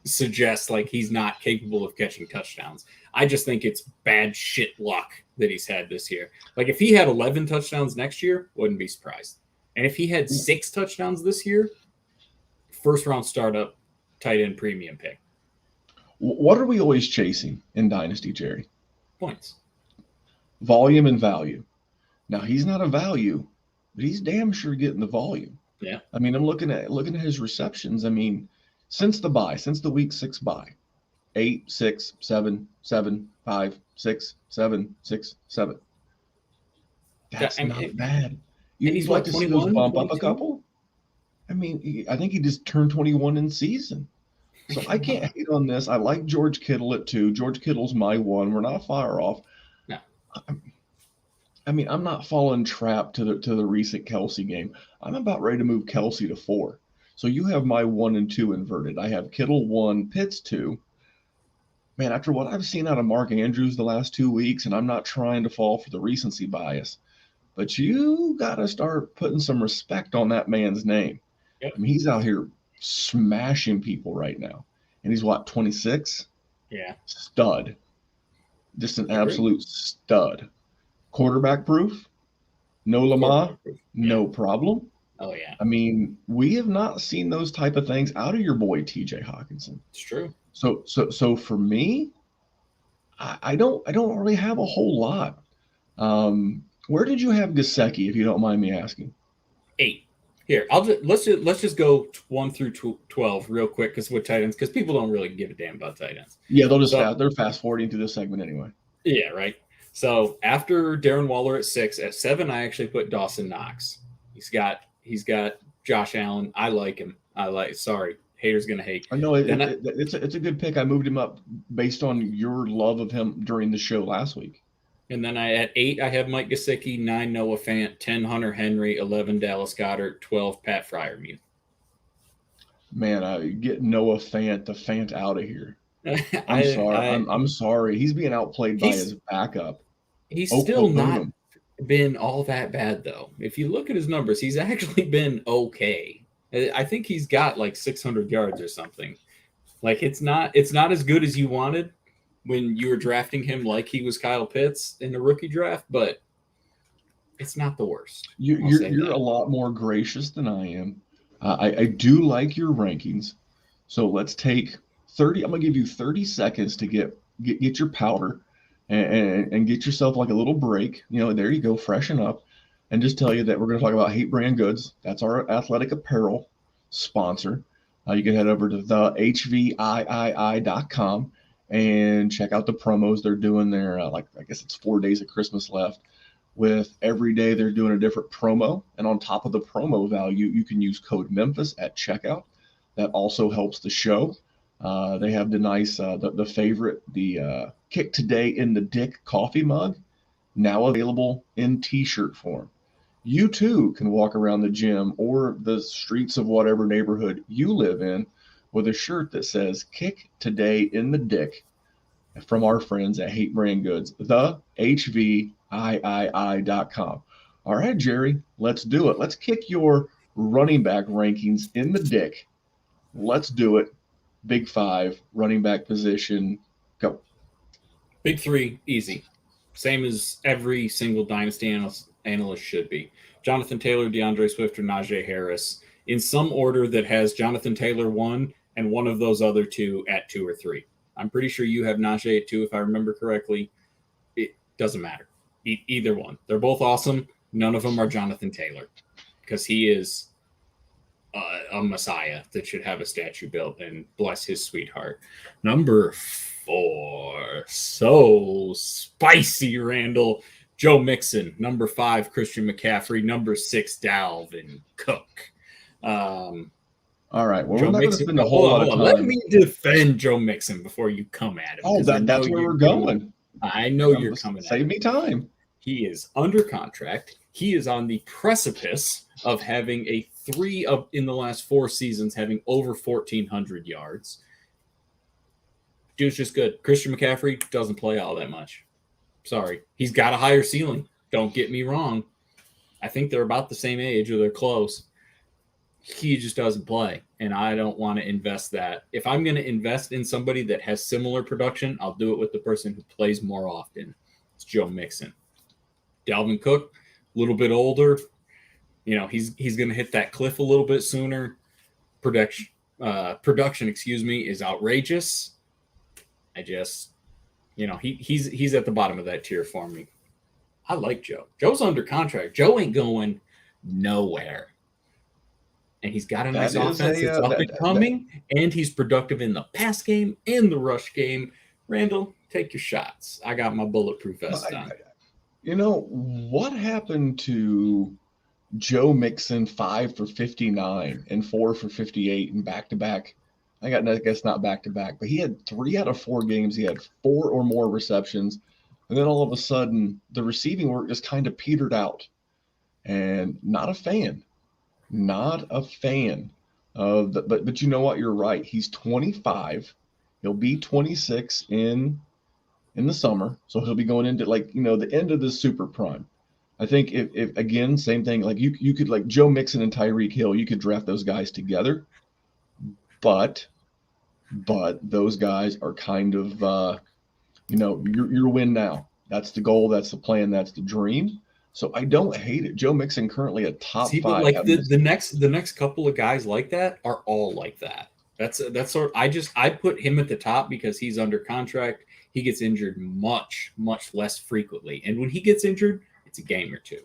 suggests like he's not capable of catching touchdowns. I just think it's bad shit luck that he's had this year. Like if he had 11 touchdowns next year, wouldn't be surprised. And if he had 6 touchdowns this year, first round startup tight end premium pick. What are we always chasing in Dynasty, Jerry? Points. Volume and value. Now he's not a value, but he's damn sure getting the volume. Yeah. I mean, I'm looking at his receptions. I mean, since the week 6 bye, 8, 6, 7, 7, 5, 6, 7, 6, 7. That's not bad. You'd like to see those bump 22? Up a couple? I mean, I think he just turned 21 in season. So I can't hate on this. I like George Kittle at 2. George Kittle's my 1. We're not far off. No. I mean, I'm not falling trap to the recent Kelsey game. I'm about ready to move Kelsey to 4. So you have my 1 and 2 inverted. I have Kittle 1, Pitts 2. Man, after what I've seen out of Mark Andrews the last 2 weeks, and I'm not trying to fall for the recency bias, but you got to start putting some respect on that man's name. Yep. I mean, he's out here smashing people right now. And he's what, 26? Yeah. Stud. Just an absolute stud. Quarterback proof? No Lamar? Yeah. No problem. Oh, yeah. I mean, we have not seen those type of things out of your boy TJ Hawkinson. It's true. So for me, I don't really have a whole lot. Where did you have Gesicki, if you don't mind me asking? 8. Here, let's just go 1 through 12 real quick because with tight ends, because people don't really give a damn about tight ends. Yeah, they're fast forwarding through this segment anyway. Yeah, right. So after Darren Waller at 6, at 7, I actually put Dawson Knox. He's got Josh Allen. I like him. Sorry, haters gonna hate. I know it's a good pick. I moved him up based on your love of him during the show last week. And then at 8, I have Mike Gesicki, 9, Noah Fant, 10, Hunter Henry, 11, Dallas Goedert, 12, Pat Freiermuth. Man, I get Noah Fant, the Fant out of here. I'm sorry. He's being outplayed by his backup. He's still not been all that bad, though. If you look at his numbers, he's actually been okay. I think he's got like 600 yards or something. Like it's not as good as you wanted when you were drafting him like he was Kyle Pitts in the rookie draft, but it's not the worst. You're a lot more gracious than I am. I do like your rankings. So let's take 30. I'm going to give you 30 seconds to get your powder and get yourself like a little break. You know, there you go, freshen up, and just tell you that we're going to talk about Hate Brand Goods. That's our athletic apparel sponsor. You can head over to thehvii.com and check out the promos they're doing there. I guess it's 4 days of Christmas left. With every day they're doing a different promo, and on top of the promo value, you can use code Memphis at checkout. That also helps the show. They have the nice, the favorite, the Kick Today in the Dick coffee mug, now available in T-shirt form. You too can walk around the gym or the streets of whatever neighborhood you live in with a shirt that says Kick Today in the Dick from our friends at Hate Brand Goods, thehvii.com. All right, Jerry, let's do it. Let's kick your running back rankings in the dick. Let's do it. Big 5, running back position, go. Big 3, easy. Same as every single Dynasty analyst should be. Jonathan Taylor, DeAndre Swift, or Najee Harris. In some order that has Jonathan Taylor 1 and one of those other two at 2 or 3. I'm pretty sure you have Najee at 2, if I remember correctly. It doesn't matter. Either one. They're both awesome. None of them are Jonathan Taylor, because he is a messiah that should have a statue built, and bless his sweetheart. Number 4, so spicy, Randall. Joe Mixon. Number 5, Christian McCaffrey. Number 6, Dalvin Cook. All right. Well, Joe we're not going to Mixon. spend a whole lot of time. Let me defend Joe Mixon before you come at him. Oh, that's where we're going. I know you're coming at him. Save me time. He is under contract. He is on the precipice of having in the last 4 seasons, having over 1,400 yards. Dude's just good. Christian McCaffrey doesn't play all that much. Sorry. He's got a higher ceiling. Don't get me wrong. I think they're about the same age, or they're close. He just doesn't play, and I don't want to invest that. If I'm going to invest in somebody that has similar production, I'll do it with the person who plays more often. It's Joe Mixon. Dalvin Cook, a little bit older. He's going to hit that cliff a little bit sooner. Production, is outrageous. I just, he's at the bottom of that tier for me. I like Joe. Joe's under contract. Joe ain't going nowhere. And he's got a nice offense that's up and coming, and he's productive in the pass game and the rush game. Randall, take your shots. I got my bulletproof vest on. What happened to Joe Mixon 5 for 59 and 4 for 58 and back-to-back? I guess not back-to-back, but he had 3 out of 4 games. He had 4 or more receptions. And then all of a sudden, the receiving work just kind of petered out. And not a fan. Not a fan of the, but you know what? You're right. He's 25. He'll be 26 in the summer. So he'll be going into the end of the super prime. I think if again, same thing, like you could, like Joe Mixon and Tyreek Hill, you could draft those guys together. But those guys are kind of, your win now. That's the goal. That's the plan. That's the dream. So I don't hate it. Joe Mixon currently a top 5. Like the next couple of guys like that are all like that. That's sort of, I put him at the top because he's under contract. He gets injured much, much less frequently. And when he gets injured, it's a game or 2.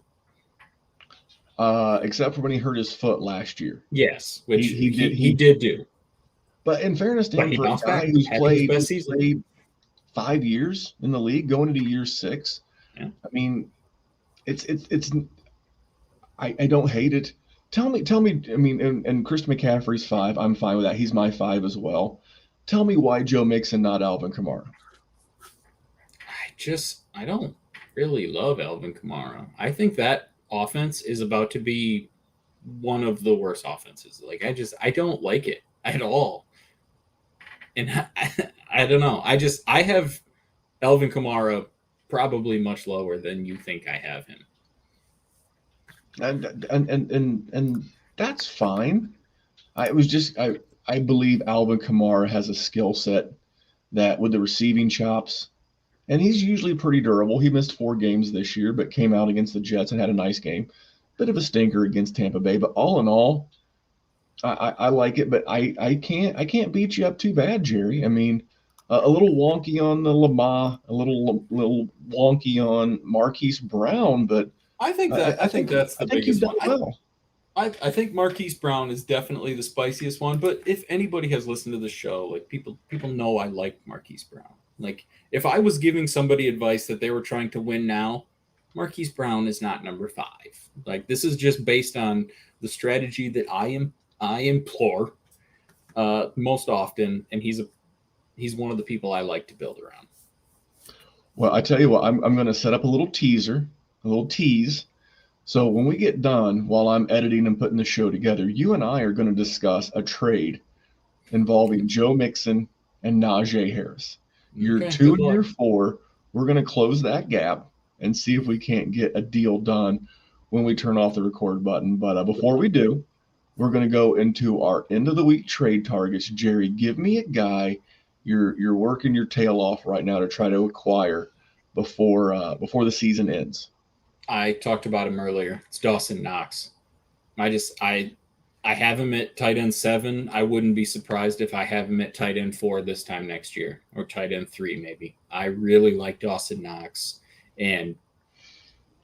Except for when he hurt his foot last year. Yes, which he did do. But in fairness to him, for a guy who's played 5 years in the league, going into year 6, yeah. I mean, I don't hate it. Tell me, I mean, and Christian McCaffrey's 5. I'm fine with that. He's my 5 as well. Tell me why Joe Mixon, not Alvin Kamara. I don't really love Alvin Kamara. I think that offense is about to be one of the worst offenses. I don't like it at all. And I don't know. I have Alvin Kamara probably much lower than you think I have him. And that's fine. I believe Alvin Kamara has a skill set that with the receiving chops, and he's usually pretty durable. He missed 4 games this year, but came out against the Jets and had a nice game. Bit of a stinker against Tampa Bay, but all in all, I like it. But I can't beat you up too bad, Jerry. I mean, a little wonky on the Lamar, a little wonky on Marquise Brown, but I think that's the biggest one. Well. I think Marquise Brown is definitely the spiciest one. But if anybody has listened to the show, like people know I like Marquise Brown. Like if I was giving somebody advice that they were trying to win now, Marquise Brown is not number 5. Like this is just based on the strategy that I implore most often, and he's one of the people I like to build around. Well, I tell you what, I'm going to set up a little teaser, a little tease. So when we get done, while I'm editing and putting the show together, you and I are going to discuss a trade involving Joe Mixon and Najee Harris. Year 2 and year 4, we're going to close that gap and see if we can't get a deal done when we turn off the record button. But before we do, we're going to go into our end of the week trade targets. Jerry, give me a guy you're working your tail off right now to try to acquire before the season ends. I talked about him earlier. It's Dawson Knox. I I have him at tight end 7. I wouldn't be surprised if I have him at tight end 4 this time next year, or tight end 3 maybe. I really like Dawson Knox, and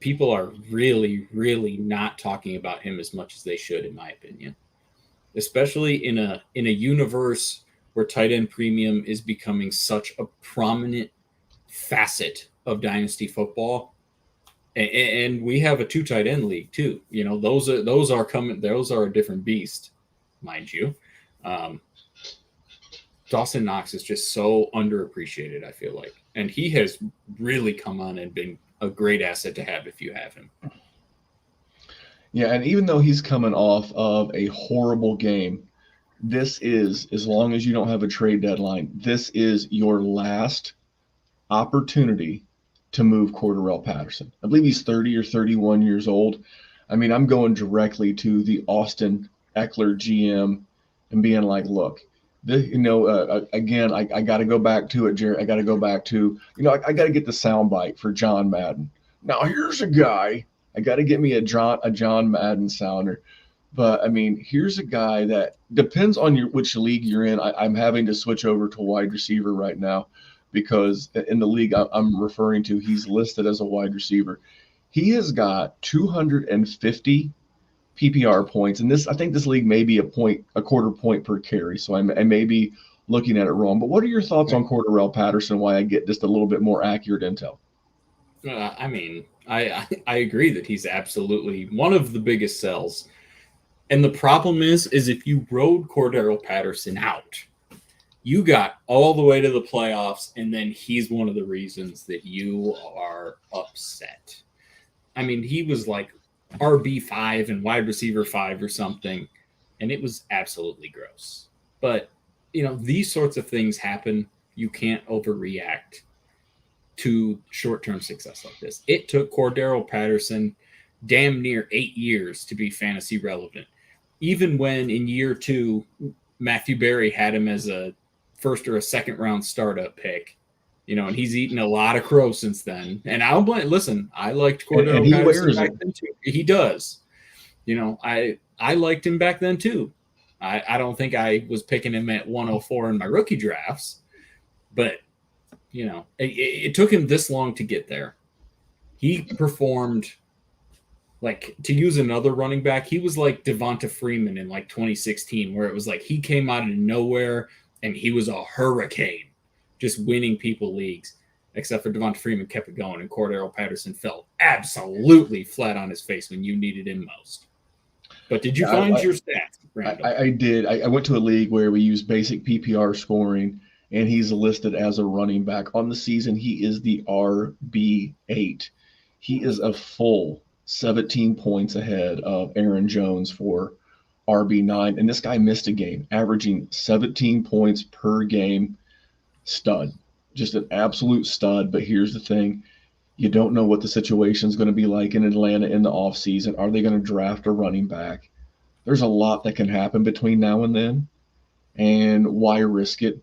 people are really, really not talking about him as much as they should, in my opinion. Especially in a universe where tight end premium is becoming such a prominent facet of dynasty football. And we have a 2 tight end league too. You know, those are coming. Those are a different beast, mind you. Dawson Knox is just so underappreciated, I feel like, and he has really come on and been a great asset to have if you have him. Yeah, and even though he's coming off of a horrible game, this is, as long as you don't have a trade deadline, this is your last opportunity to move Cordarrelle Patterson. I believe he's 30 or 31 years old. I mean, I'm going directly to the Austin Eckler GM and being like, look, again, I got to go back to it, Jerry. I got to go back to, I got to get the soundbite for John Madden. Now, here's a guy. I got to get me a John Madden sounder. But, I mean, here's a guy that depends on which league you're in. I'm having to switch over to wide receiver right now, because in the league I'm referring to, he's listed as a wide receiver. He has got 250 PPR points, and I think this league may be a quarter point per carry, so I may be looking at it wrong. But what are your thoughts on Cordarrelle Patterson, why I get just a little bit more accurate intel? I mean, I agree that he's absolutely one of the biggest sells. And the problem is if you rode Cordarrelle Patterson out, you got all the way to the playoffs, and then he's one of the reasons that you are upset. I mean, he was like RB5 and wide receiver 5 or something, and it was absolutely gross. But, these sorts of things happen. You can't overreact to short-term success like this. It took Cordarrelle Patterson damn near 8 years to be fantasy relevant. Even when in year 2, Matthew Berry had him as a first or a second round startup pick, and he's eaten a lot of crow since then. And I liked Cordarrelle Patterson back then too. He does. I liked him back then too. I don't think I was picking him at 104 in my rookie drafts, but it took him this long to get there. He performed, like, to use another running back, he was like Devonta Freeman in like 2016, where it was like he came out of nowhere and he was a hurricane, just winning people leagues, except for Devonta Freeman kept it going, and Cordarrelle Patterson fell absolutely flat on his face when you needed him most. But did you find your stats, Randall? I did. I went to a league where we use basic PPR scoring, and he's listed as a running back. On the season, he is the RB8. He is a full 17 points ahead of Aaron Jones for RB9, and this guy missed a game, averaging 17 points per game. Stud, just an absolute stud. But here's the thing, you don't know what the situation is going to be like in Atlanta in the offseason. Are they going to draft a running back? There's a lot that can happen between now and then, and why risk it?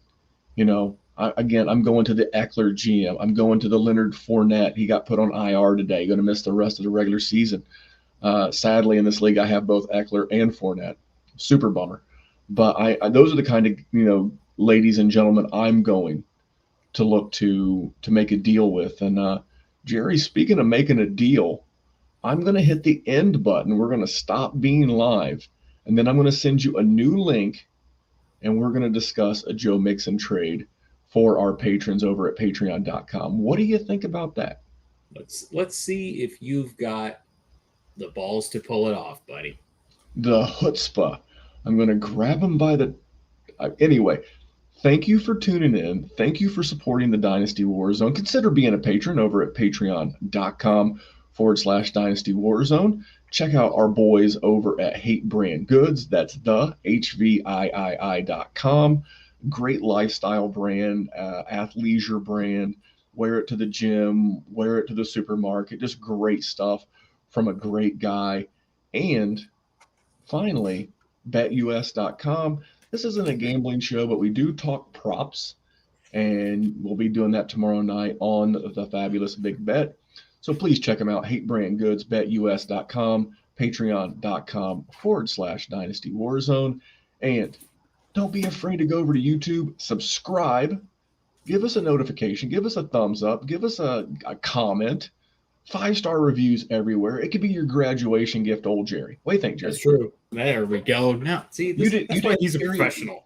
I'm going to the Eckler GM. I'm going to the Leonard Fournette. He got put on IR today, going to miss the rest of the regular season. Sadly, in this league, I have both Eckler and Fournette. Super bummer. But those are the kind of, ladies and gentlemen, I'm going to look to make a deal with. And Jerry, speaking of making a deal, I'm going to hit the end button. We're going to stop being live, and then I'm going to send you a new link, and we're going to discuss a Joe Mixon trade for our patrons over at patreon.com. What do you think about that? Let's see if you've got the balls to pull it off, buddy. The chutzpah. I'm going to grab him by the... Anyway, thank you for tuning in. Thank you for supporting the Dynasty Warzone. Consider being a patron over at patreon.com/Dynasty Warzone. Check out our boys over at Hate Brand Goods. That's the HVIII.com. Great lifestyle brand, athleisure brand. Wear it to the gym, wear it to the supermarket. Just great stuff from a great guy. And finally, BetUS.com. This isn't a gambling show, but we do talk props, and we'll be doing that tomorrow night on the Fabulous Big Bet. So please check them out. Hate Brand Goods, BetUS.com, patreon.com/Dynasty Warzone. And don't be afraid to go over to YouTube, subscribe, give us a notification, give us a thumbs up, give us a comment. 5-star reviews everywhere. It could be your graduation gift, old Jerry. What do you think, Jerry? That's true. There we go. Now, see, that's why he's a professional.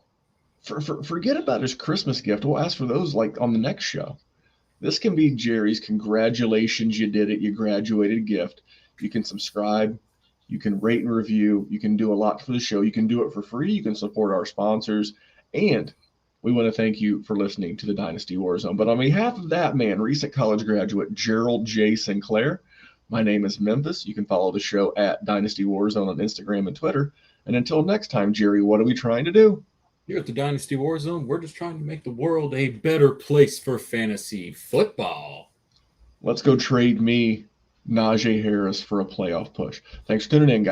Forget about his Christmas gift. We'll ask for those like on the next show. This can be Jerry's congratulations, you did it, you graduated gift. You can subscribe, you can rate and review, you can do a lot for the show, you can do it for free, you can support our sponsors, and we want to thank you for listening to the Dynasty Warzone. But on behalf of that man, recent college graduate Gerald J. Sinclair, my name is Memphis. You can follow the show at Dynasty Warzone on Instagram and Twitter. And until next time, Jerry, what are we trying to do? Here at the Dynasty Warzone, we're just trying to make the world a better place for fantasy football. Let's go trade me Najee Harris for a playoff push. Thanks for tuning in, guys.